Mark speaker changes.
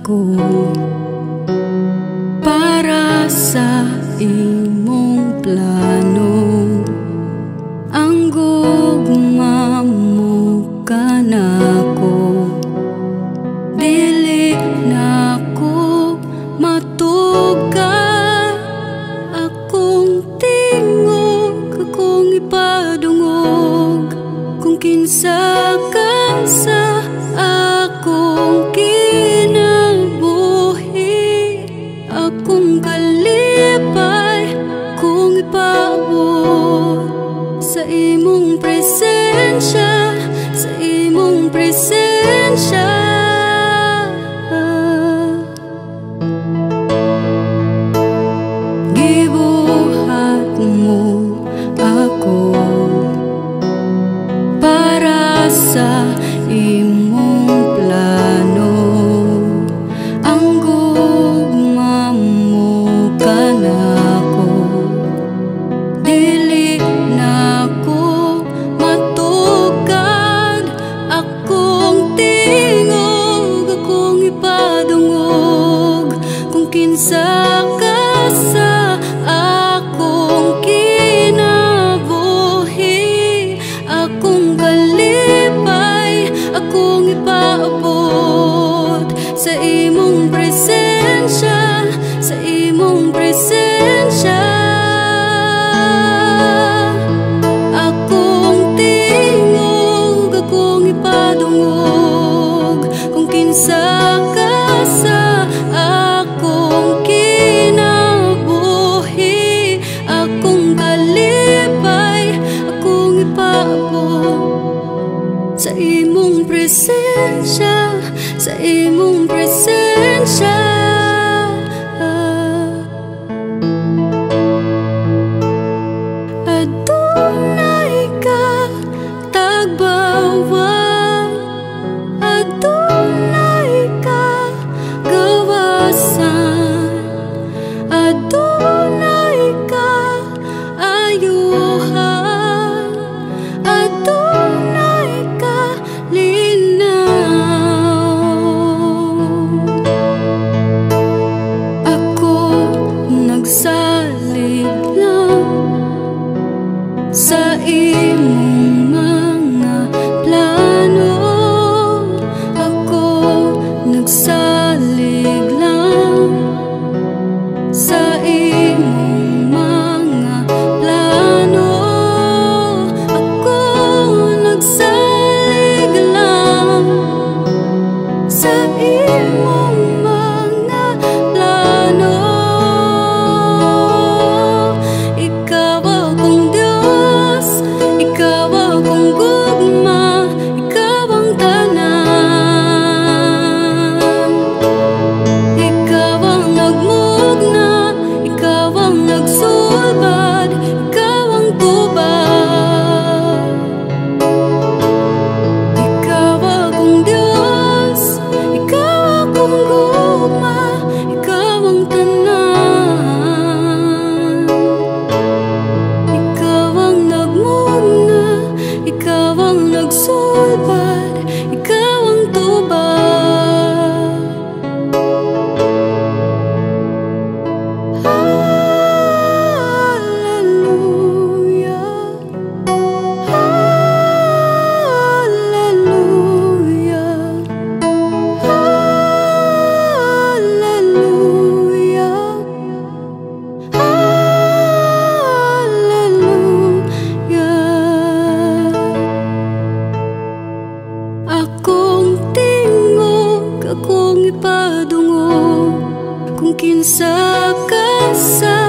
Speaker 1: ako para sa imong plano. Ang gugma mo kanako, dili na ko matuga. Akong tingog, akong ipadungog, kung kinsa ka sa akong kinabuhi. Akong kalipay kung ipaabot sa imong presensya, sa imong presensya. Gibuhat mo ako para sa imong plano. Ang gugma mo kanako, dili na ko matugad. Akong tingog, akong ipadungog, kung kinsa ka sa akong kinabuhi. Akong kalipay, akong ipaabot sa imong presensya, sa imong presensya. Akong tingog, akong ipadungog, kung kinsa ka sa akong kinabuhi. Akong kalipay, akong ipaabot sa imong presensya, sa imong presensya. Adunay ka tagbawan, adunay ka gawasan, adunay ka ayuhan, adunay ka linaw. Ako nagsalig lang sa imong mga plano. Ako nagsalig lang sa imong mga plano. Ako nagsalig lang sa imong mga plano. Ikaw akong Diyos, ikaw akong gugma, ikaw ang tanan. Ikaw ang nagmugna, ikaw ang nagsulbad, ikaw ang tubag. Ikaw akong Diyos, ikaw akong gugma, ikaw ang tanan. Ikaw ang nagmugna, ikaw ang nagsulbad, ikaw ang tubag. Hallelujah, hallelujah, hallelujah, hallelujah. Akong tingog, akong ipadungog, kung kinsa ka sa